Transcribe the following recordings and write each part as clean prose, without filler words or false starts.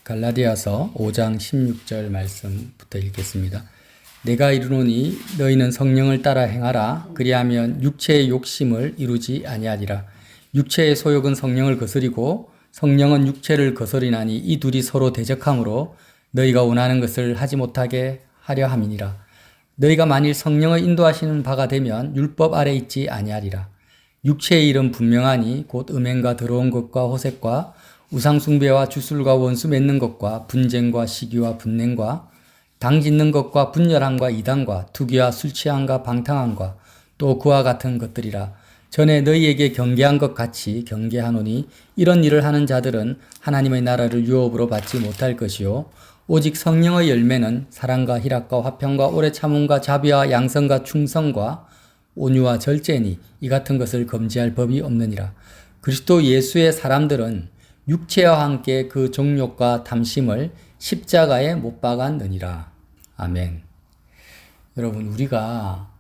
갈라디아서 5장 16절 말씀부터 읽겠습니다. 내가 이르노니 너희는 성령을 따라 행하라. 그리하면 육체의 욕심을 이루지 아니하리라. 육체의 소욕은 성령을 거스리고 성령은 육체를 거스리나니 이 둘이 서로 대적함으로 너희가 원하는 것을 하지 못하게 하려 함이니라. 너희가 만일 성령의 인도하시는 바가 되면 율법 아래 있지 아니하리라. 육체의 일은 분명하니 곧 음행과 더러운 것과 호색과 우상숭배와 주술과 원수 맺는 것과 분쟁과 시기와 분냉과 당짓는 것과 분열함과 이단과 투기와 술취함과 방탕함과 또 그와 같은 것들이라. 전에 너희에게 경계한 것 같이 경계하노니 이런 일을 하는 자들은 하나님의 나라를 유업으로 받지 못할 것이요 오직 성령의 열매는 사랑과 희락과 화평과 오래 참음과 자비와 양성과 충성과 온유와 절제니 이 같은 것을 금지할 법이 없느니라. 그리스도 예수의 사람들은 육체와 함께 그 정욕과 탐심을 십자가에 못 박았느니라. 아멘. 여러분, 우리가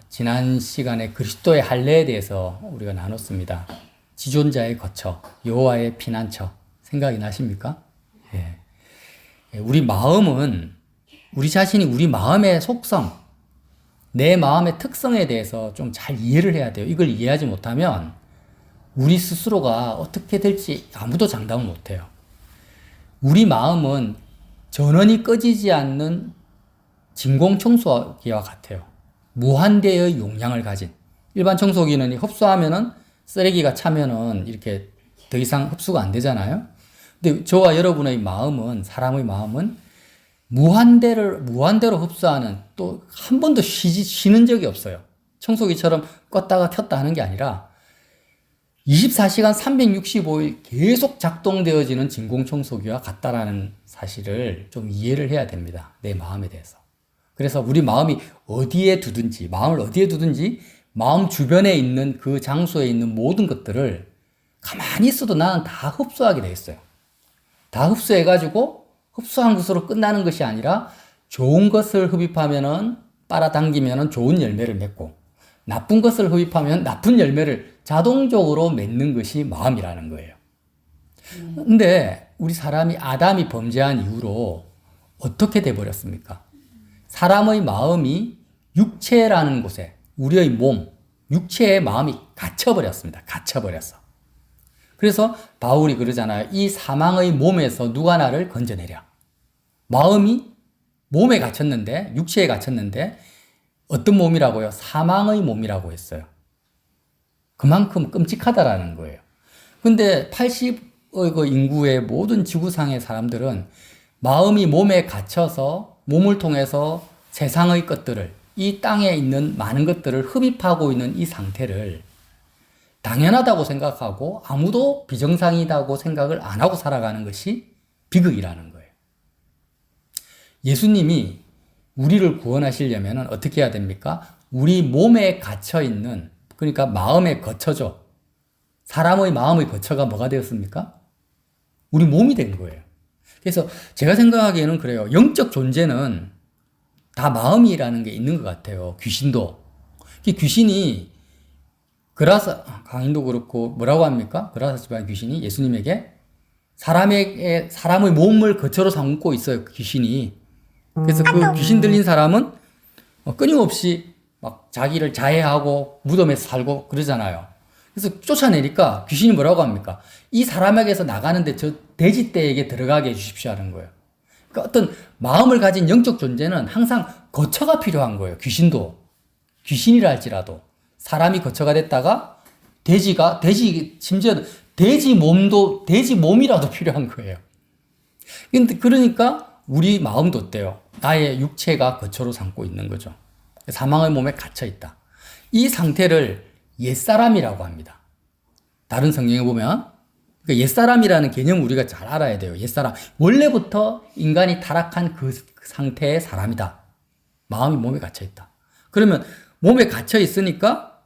지난 시간에 그리스도의 할례에 대해서 우리가 나눴습니다. 지존자의 거처, 여호와의 피난처, 생각이 나십니까? 예. 우리 마음은 우리 자신이 우리 마음의 속성, 내 마음의 특성에 대해서 좀 잘 이해를 해야 돼요. 이걸 이해하지 못하면 우리 스스로가 어떻게 될지 아무도 장담을 못해요. 우리 마음은 전원이 꺼지지 않는 진공청소기와 같아요. 무한대의 용량을 가진. 일반 청소기는 흡수하면은 쓰레기가 차면은 이렇게 더 이상 흡수가 안 되잖아요. 근데 저와 여러분의 마음은, 사람의 마음은 무한대로 흡수하는, 또 한 번도 쉬는 적이 없어요. 청소기처럼 껐다가 켰다 하는 게 아니라 24시간 365일 계속 작동되어지는 진공청소기와 같다라는 사실을 좀 이해를 해야 됩니다. 내 마음에 대해서. 그래서 우리 마음을 어디에 두든지 마음 주변에 있는 그 장소에 있는 모든 것들을 가만히 있어도 나는 다 흡수하게 돼 있어요. 다 흡수해가지고 흡수한 것으로 끝나는 것이 아니라 좋은 것을 흡입하면은 빨아당기면은 좋은 열매를 맺고 나쁜 것을 흡입하면 나쁜 열매를 자동적으로 맺는 것이 마음이라는 거예요. 근데 우리 사람이 아담이 범죄한 이후로 어떻게 돼버렸습니까? 사람의 마음이 육체라는 곳에 우리의 몸, 육체의 마음이 갇혀버렸습니다. 갇혀버렸어. 그래서 바울이 그러잖아요. 이 사망의 몸에서 누가 나를 건져내랴. 마음이 몸에 갇혔는데, 육체에 갇혔는데 어떤 몸이라고요? 사망의 몸이라고 했어요. 그만큼 끔찍하다라는 거예요. 근데 80의 그 인구의 모든 지구상의 사람들은 마음이 몸에 갇혀서 몸을 통해서 세상의 것들을, 이 땅에 있는 많은 것들을 흡입하고 있는 이 상태를 당연하다고 생각하고 아무도 비정상이라고 생각을 안 하고 살아가는 것이 비극이라는 거예요. 예수님이 우리를 구원하시려면 어떻게 해야 됩니까? 우리 몸에 갇혀 있는, 그러니까 마음의 거처죠. 사람의 마음의 거처가 뭐가 되었습니까? 우리 몸이 된 거예요. 그래서 제가 생각하기에는 그래요. 영적 존재는 다 마음이라는 게 있는 것 같아요. 귀신도. 귀신이 강인도 그렇고 뭐라고 합니까? 그라사 지방 귀신이 예수님에게 사람의 몸을 거처로 삼고 있어요. 귀신이. 그래서 그 귀신 들린 사람은 끊임없이 막 자기를 자해하고 무덤에서 살고 그러잖아요. 그래서 쫓아내니까 귀신이 뭐라고 합니까? 이 사람에게서 나가는데 저 돼지떼에게 들어가게 해주십시오 하는 거예요. 그러니까 어떤 마음을 가진 영적 존재는 항상 거처가 필요한 거예요. 귀신이라 할지라도 사람이 거처가 됐다가 심지어 돼지 몸이라도 필요한 거예요. 근데 그러니까 우리 마음도 어때요? 나의 육체가 거처로 삼고 있는 거죠. 사망의 몸에 갇혀 있다. 이 상태를 옛사람이라고 합니다. 다른 성경에 보면 그러니까 옛사람이라는 개념 우리가 잘 알아야 돼요. 옛사람. 원래부터 인간이 타락한 그 상태의 사람이다. 마음이 몸에 갇혀 있다. 그러면 몸에 갇혀 있으니까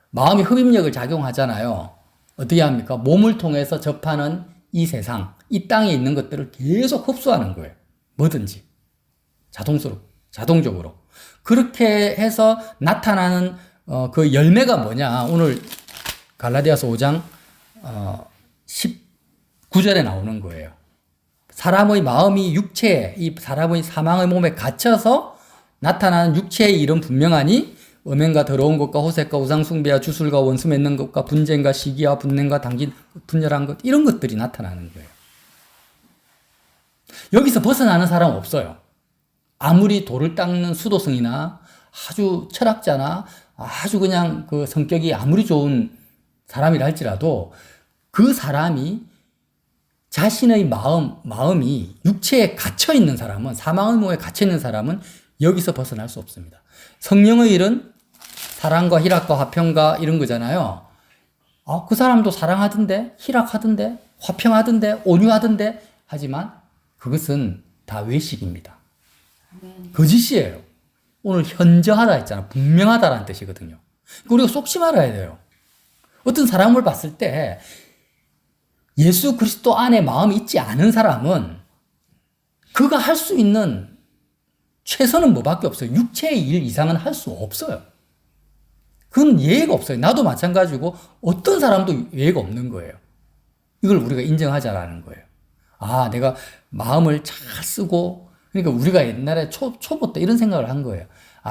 마음이 흡입력을 작용하잖아요. 어떻게 합니까? 몸을 통해서 접하는 이 세상, 이 땅에 있는 것들을 계속 흡수하는 거예요. 뭐든지. 자동적으로. 그렇게 해서 나타나는 그 열매가 뭐냐. 오늘 갈라디아서 5장 19절에 나오는 거예요. 사람의 마음이 육체에, 이 사람의 사망의 몸에 갇혀서 나타나는 육체의 일은 분명하니 음행과 더러운 것과 호색과 우상숭배와 주술과 원수 맺는 것과 분쟁과 시기와 분냄과 당진, 분열한 것 이런 것들이 나타나는 거예요. 여기서 벗어나는 사람은 없어요. 아무리 돌을 닦는 수도승이나 아주 철학자나 아주 그냥 그 성격이 아무리 좋은 사람이라 할지라도 그 사람이 자신의 마음이 육체에 갇혀있는 사람은, 사망의 몸에 갇혀있는 사람은 여기서 벗어날 수 없습니다. 성령의 일은 사랑과 희락과 화평과 이런 거잖아요. 그 사람도 사랑하던데, 희락하던데, 화평하던데, 온유하던데, 하지만 그것은 다 외식입니다. 거짓이에요. 오늘 현저하다 했잖아. 분명하다라는 뜻이거든요. 우리가 속지 말아야 돼요. 어떤 사람을 봤을 때 예수 그리스도 안에 마음이 있지 않은 사람은 그가 할 수 있는 최선은 뭐밖에 없어요. 육체의 일 이상은 할 수 없어요. 그건 예의가 없어요. 나도 마찬가지고 어떤 사람도 예의가 없는 거예요. 이걸 우리가 인정하자라는 거예요. 내가 마음을 잘 쓰고, 그러니까 우리가 옛날에 초보 때 이런 생각을 한 거예요.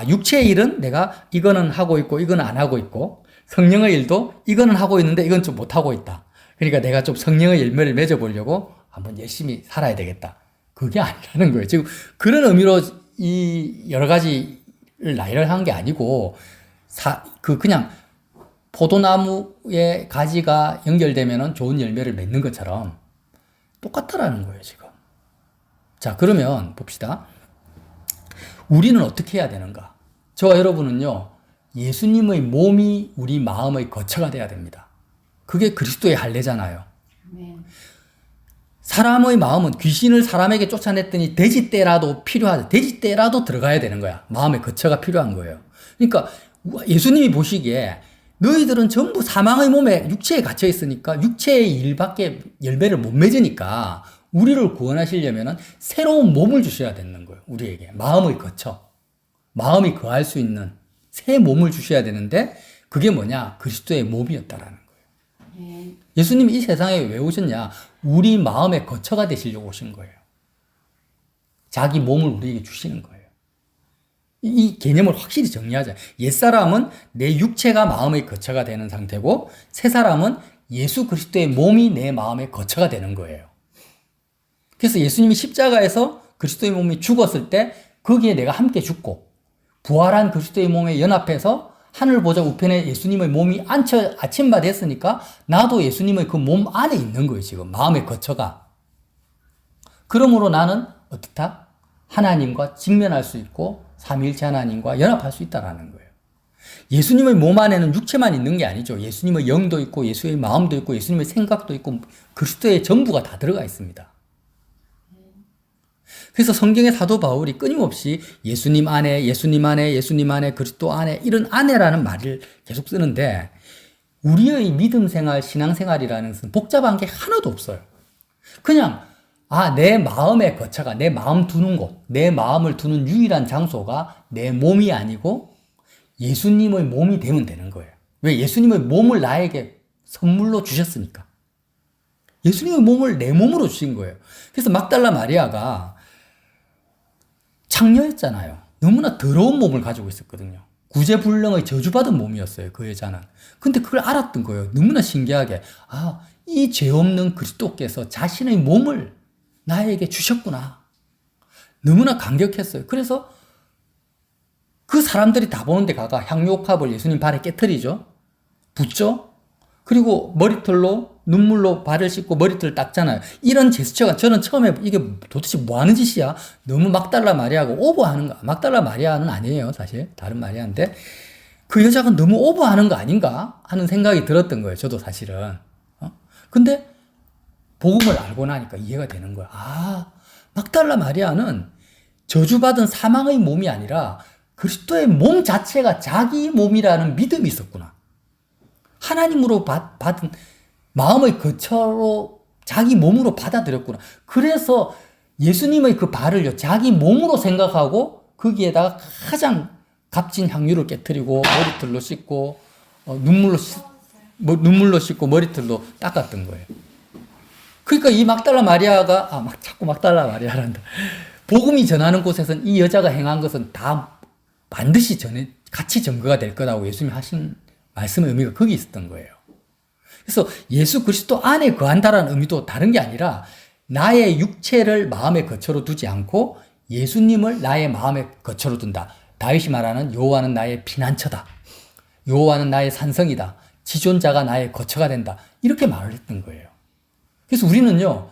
육체의 일은 내가 이거는 하고 있고 이거는 안 하고 있고, 성령의 일도 이거는 하고 있는데 이건 좀 못 하고 있다. 그러니까 내가 좀 성령의 열매를 맺어보려고 한번 열심히 살아야 되겠다. 그게 아니라는 거예요. 지금 그런 의미로 이 여러 가지를 나열을 한 게 아니고, 그냥 포도나무의 가지가 연결되면 좋은 열매를 맺는 것처럼 똑같다라는 거예요, 지금. 자, 그러면 봅시다. 우리는 어떻게 해야 되는가? 저와 여러분은요, 예수님의 몸이 우리 마음의 거처가 돼야 됩니다. 그게 그리스도의 할례잖아요. 사람의 마음은 귀신을 사람에게 쫓아냈더니 돼지떼라도 필요하다. 돼지떼라도 들어가야 되는 거야. 마음의 거처가 필요한 거예요. 그러니까 예수님이 보시기에 너희들은 전부 사망의 몸에 육체에 갇혀 있으니까 육체의 일밖에 열매를 못 맺으니까 우리를 구원하시려면 새로운 몸을 주셔야 되는 거예요. 우리에게. 마음의 거처. 마음이 거할 수 있는 새 몸을 주셔야 되는데 그게 뭐냐? 그리스도의 몸이었다라는 거예요. 예수님이 이 세상에 왜 오셨냐? 우리 마음의 거처가 되시려고 오신 거예요. 자기 몸을 우리에게 주시는 거예요. 이 개념을 확실히 정리하자. 옛사람은 내 육체가 마음의 거처가 되는 상태고 새사람은 예수 그리스도의 몸이 내 마음의 거처가 되는 거예요. 그래서 예수님이 십자가에서 그리스도의 몸이 죽었을 때 거기에 내가 함께 죽고 부활한 그리스도의 몸에 연합해서 하늘 보좌 우편에 예수님의 몸이 아침바 됐으니까 나도 예수님의 그 몸 안에 있는 거예요. 지금 마음의 거처가. 그러므로 나는 어떻다? 하나님과 직면할 수 있고 삼위일체 하나님과 연합할 수 있다라는 거예요. 예수님의 몸 안에는 육체만 있는 게 아니죠. 예수님의 영도 있고 예수의 마음도 있고 예수님의 생각도 있고 그리스도의 전부가 다 들어가 있습니다. 그래서 성경의 사도 바울이 끊임없이 예수님 안에, 예수님 안에, 예수님 안에, 그리스도 안에 이런 안에라는 말을 계속 쓰는데 우리의 믿음 생활, 신앙 생활이라는 것은 복잡한 게 하나도 없어요. 그냥 내 마음의 거처가, 내 마음 두는 곳, 내 마음을 두는 유일한 장소가 내 몸이 아니고 예수님의 몸이 되면 되는 거예요. 왜? 예수님의 몸을 나에게 선물로 주셨으니까. 예수님의 몸을 내 몸으로 주신 거예요. 그래서 막달라 마리아가 창녀였잖아요. 너무나 더러운 몸을 가지고 있었거든요. 구제불능의 저주받은 몸이었어요. 그 여자는. 근데 그걸 알았던 거예요. 너무나 신기하게. 이 죄 없는 그리스도께서 자신의 몸을 나에게 주셨구나. 너무나 감격했어요. 그래서 그 사람들이 다 보는 데 가가 향유옥합을 예수님 발에 깨트리죠. 붓죠. 그리고 머리털로 눈물로 발을 씻고 머리털을 닦잖아요. 이런 제스처가 저는 처음에 이게 도대체 뭐 하는 짓이야? 너무 막달라 마리아하고 오버하는 거. 막달라 마리아는 아니에요. 사실 다른 마리아인데 그 여자가 너무 오버하는 거 아닌가 하는 생각이 들었던 거예요. 저도 사실은. 근데 복음을 알고 나니까 이해가 되는 거야. 막달라 마리아는 저주받은 사망의 몸이 아니라 그리스도의 몸 자체가 자기 몸이라는 믿음이 있었구나. 하나님으로 받은 마음의 거처로 자기 몸으로 받아들였구나. 그래서 예수님의 그 발을요, 자기 몸으로 생각하고 거기에다가 가장 값진 향유를 깨뜨리고 머리털로 씻고 눈물로 씻고 머리털로 닦았던 거예요. 그러니까 이 막달라 마리아가, 자꾸 막달라 마리아란다. 복음이 전하는 곳에서는 이 여자가 행한 것은 다 반드시 같이 증거가 될 거라고 예수님이 하신 말씀의 의미가 거기 있었던 거예요. 그래서 예수 그리스도 안에 거한다라는 의미도 다른 게 아니라 나의 육체를 마음의 거처로 두지 않고 예수님을 나의 마음의 거처로 둔다. 다윗이 말하는 여호와는 나의 피난처다. 여호와는 나의 산성이다. 지존자가 나의 거처가 된다. 이렇게 말을 했던 거예요. 그래서 우리는요,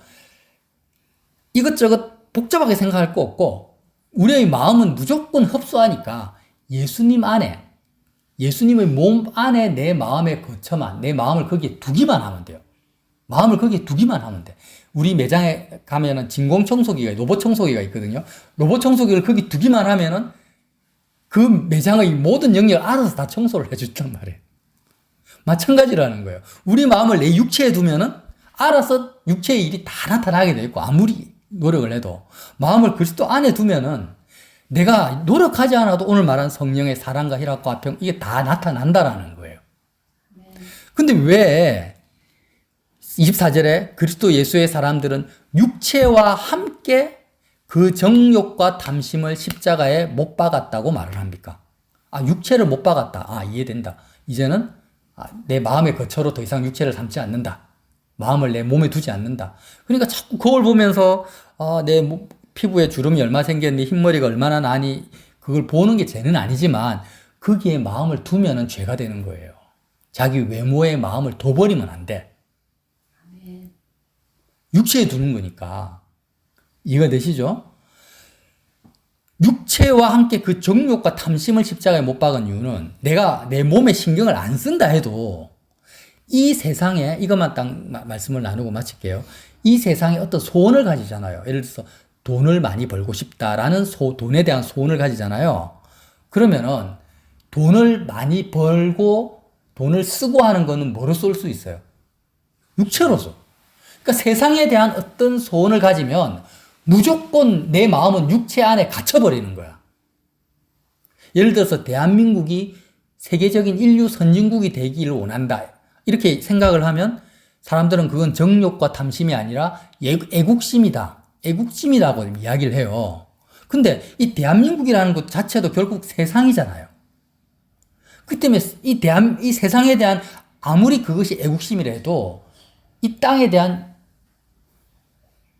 이것저것 복잡하게 생각할 거 없고 우리의 마음은 무조건 흡수하니까 예수님 안에, 예수님의 몸 안에 내 마음의 거처만, 내 마음을 거기에 두기만 하면 돼요. 마음을 거기에 두기만 하면 돼. 우리 매장에 가면은 진공 청소기가, 로봇 청소기가 있거든요. 로봇 청소기를 거기 두기만 하면은 그 매장의 모든 영역을 알아서 다 청소를 해줬단 말이에요. 마찬가지라는 거예요. 우리 마음을 내 육체에 두면은 알아서 육체의 일이 다 나타나게 돼 있고, 아무리 노력을 해도 마음을 그리스도 안에 두면은 내가 노력하지 않아도 오늘 말한 성령의 사랑과 희락과 화평, 이게 다 나타난다라는 거예요. 근데 왜 24절에 그리스도 예수의 사람들은 육체와 함께 그 정욕과 탐심을 십자가에 못 박았다고 말을 합니까? 육체를 못 박았다. 이해된다. 이제는 내 마음의 거처로 더 이상 육체를 삼지 않는다. 마음을 내 몸에 두지 않는다. 그러니까 자꾸 거울 보면서 내 피부에 주름이 얼마 생겼니, 흰머리가 얼마나 나니, 그걸 보는 게 죄는 아니지만 거기에 마음을 두면은 죄가 되는 거예요. 자기 외모에 마음을 둬버리면 안 돼. 육체에 두는 거니까. 이해가 되시죠? 육체와 함께 그 정욕과 탐심을 십자가에 못 박은 이유는 내가 내 몸에 신경을 안 쓴다 해도 이 세상에, 이것만 딱 말씀을 나누고 마칠게요. 이 세상에 어떤 소원을 가지잖아요. 예를 들어서 돈을 많이 벌고 싶다라는 돈에 대한 소원을 가지잖아요. 그러면은 돈을 많이 벌고 돈을 쓰고 하는 거는 뭐로 쏠 수 있어요? 육체로서. 그러니까 세상에 대한 어떤 소원을 가지면 무조건 내 마음은 육체 안에 갇혀버리는 거야. 예를 들어서 대한민국이 세계적인 인류 선진국이 되기를 원한다. 이렇게 생각을 하면 사람들은 그건 정욕과 탐심이 아니라 애국심이다. 애국심이라고 이야기를 해요. 근데 이 대한민국이라는 것 자체도 결국 세상이잖아요. 그 때문에 이 세상에 대한 아무리 그것이 애국심이라도 이 땅에 대한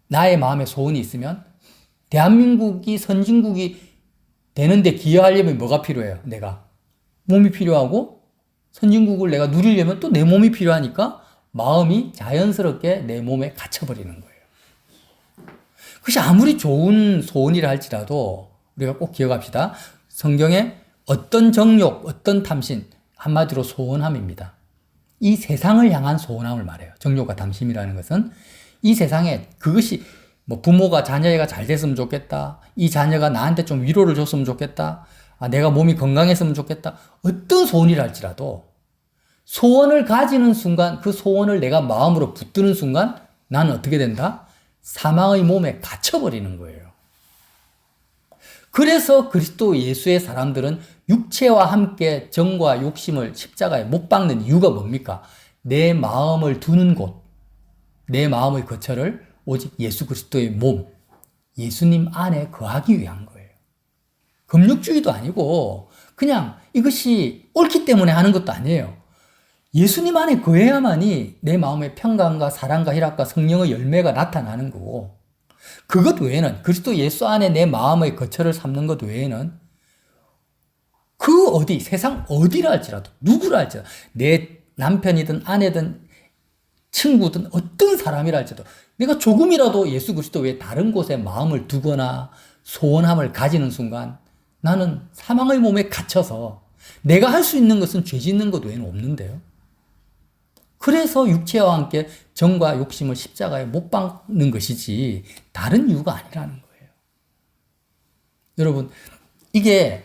나의 마음의 소원이 있으면 대한민국이 선진국이 되는데 기여하려면 뭐가 필요해요? 내가 몸이 필요하고 선진국을 내가 누리려면 또 내 몸이 필요하니까 마음이 자연스럽게 내 몸에 갇혀버리는 거예요. 그것이 아무리 좋은 소원이라 할지라도 우리가 꼭 기억합시다. 성경에 어떤 정욕, 어떤 탐심, 한마디로 소원함입니다. 이 세상을 향한 소원함을 말해요. 정욕과 탐심이라는 것은 이 세상에 그것이 부모가 자녀가 잘 됐으면 좋겠다. 이 자녀가 나한테 좀 위로를 줬으면 좋겠다. 내가 몸이 건강했으면 좋겠다. 어떤 소원이라 할지라도 소원을 가지는 순간, 그 소원을 내가 마음으로 붙드는 순간 나는 어떻게 된다? 사망의 몸에 갇혀버리는 거예요. 그래서 그리스도 예수의 사람들은 육체와 함께 정과 욕심을 십자가에 못 박는 이유가 뭡니까? 내 마음을 두는 곳, 내 마음의 거처를 오직 예수 그리스도의 몸, 예수님 안에 거하기 위한 거예요. 금욕주의도 아니고 그냥 이것이 옳기 때문에 하는 것도 아니에요. 예수님 안에 거해야만이 내 마음의 평강과 사랑과 희락과 성령의 열매가 나타나는 거고, 그것 외에는, 그리스도 예수 안에 내 마음의 거처를 삼는 것 외에는 세상 어디라 할지라도, 누구라 할지라도, 내 남편이든 아내든 친구든 어떤 사람이라 할지라도 내가 조금이라도 예수 그리스도 외에 다른 곳에 마음을 두거나 소원함을 가지는 순간 나는 사망의 몸에 갇혀서 내가 할 수 있는 것은 죄 짓는 것 외에는 없는데요. 그래서 육체와 함께 정과 욕심을 십자가에 못 박는 것이지 다른 이유가 아니라는 거예요. 여러분, 이게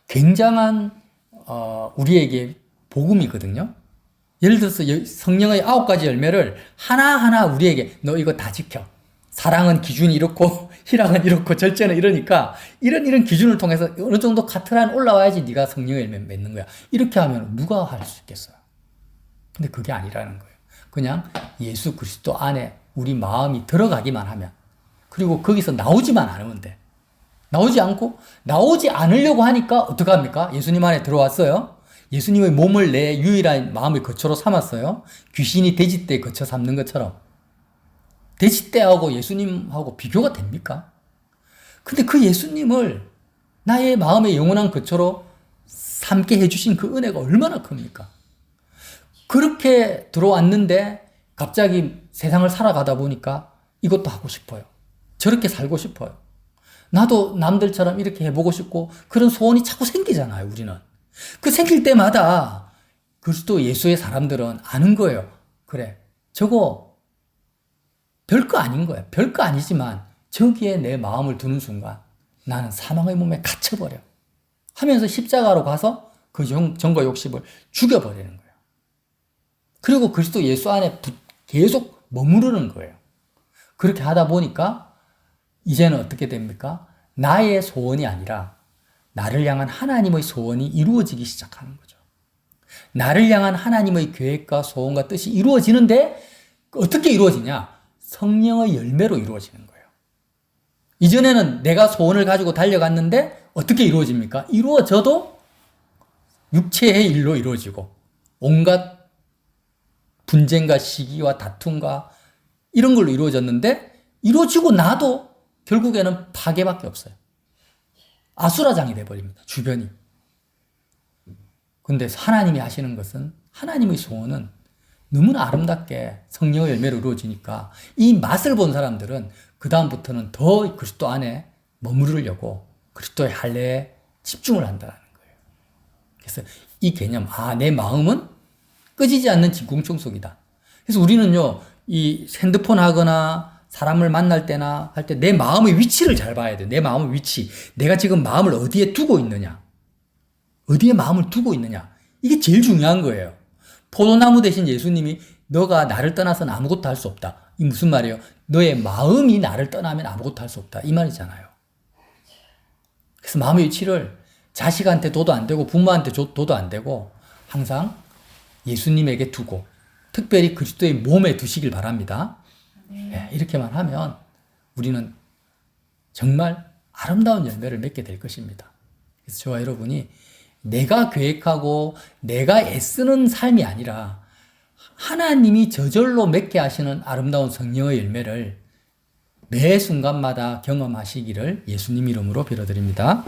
굉장한 우리에게 복음이거든요. 예를 들어서 성령의 9가지 열매를 하나하나 우리에게 너 이거 다 지켜. 사랑은 기준이 이렇고 희락은 이렇고 절제는 이러니까 이런 기준을 통해서 어느 정도 카트라인 올라와야지 네가 성령의 열매 맺는 거야. 이렇게 하면 누가 할 수 있겠어요? 근데 그게 아니라는 거예요. 그냥 예수 그리스도 안에 우리 마음이 들어가기만 하면, 그리고 거기서 나오지만 않으면 돼. 나오지 않으려고 하니까 어떡합니까? 예수님 안에 들어왔어요. 예수님의 몸을 내 유일한 마음의 거처로 삼았어요. 귀신이 돼지떼 거처 삼는 것처럼. 돼지떼하고 예수님하고 비교가 됩니까? 근데 그 예수님을 나의 마음의 영원한 거처로 삼게 해주신 그 은혜가 얼마나 큽니까? 그렇게 들어왔는데 갑자기 세상을 살아가다 보니까 이것도 하고 싶어요. 저렇게 살고 싶어요. 나도 남들처럼 이렇게 해보고 싶고 그런 소원이 자꾸 생기잖아요, 우리는. 그 생길 때마다 그리스도 예수의 사람들은 아는 거예요. 그래, 저거 별거 아닌 거야. 별거 아니지만 저기에 내 마음을 두는 순간 나는 사망의 몸에 갇혀버려. 하면서 십자가로 가서 그 정과 욕심을 죽여버리는 거예요. 그리고 그리스도 예수 안에 계속 머무르는 거예요. 그렇게 하다 보니까 이제는 어떻게 됩니까? 나의 소원이 아니라 나를 향한 하나님의 소원이 이루어지기 시작하는 거죠. 나를 향한 하나님의 계획과 소원과 뜻이 이루어지는데 어떻게 이루어지냐? 성령의 열매로 이루어지는 거예요. 이전에는 내가 소원을 가지고 달려갔는데 어떻게 이루어집니까? 이루어져도 육체의 일로 이루어지고 온갖 분쟁과 시기와 다툼과 이런 걸로 이루어졌는데 이루어지고 나도 결국에는 파괴밖에 없어요. 아수라장이 돼버립니다. 주변이. 근데 하나님이 하시는 것은, 하나님의 소원은 너무나 아름답게 성령의 열매로 이루어지니까 이 맛을 본 사람들은 그 다음부터는 더 그리스도 안에 머무르려고 그리스도의 할례에 집중을 한다는 거예요. 그래서 이 개념, 내 마음은 꺼지지 않는 진공청소기다. 그래서 우리는요, 이 핸드폰 하거나 사람을 만날 때나 할 때 내 마음의 위치를 잘 봐야 돼요. 내 마음의 위치. 내가 지금 마음을 어디에 두고 있느냐. 어디에 마음을 두고 있느냐. 이게 제일 중요한 거예요. 포도나무 대신 예수님이 너가 나를 떠나서는 아무것도 할 수 없다. 이 무슨 말이에요? 너의 마음이 나를 떠나면 아무것도 할 수 없다. 이 말이잖아요. 그래서 마음의 위치를 자식한테 둬도 안 되고 부모한테 둬도 안 되고 항상 예수님에게 두고 특별히 그리스도의 몸에 두시길 바랍니다. 네, 이렇게만 하면 우리는 정말 아름다운 열매를 맺게 될 것입니다. 그래서 저와 여러분이 내가 계획하고 내가 애쓰는 삶이 아니라 하나님이 저절로 맺게 하시는 아름다운 성령의 열매를 매 순간마다 경험하시기를 예수님 이름으로 빌어드립니다.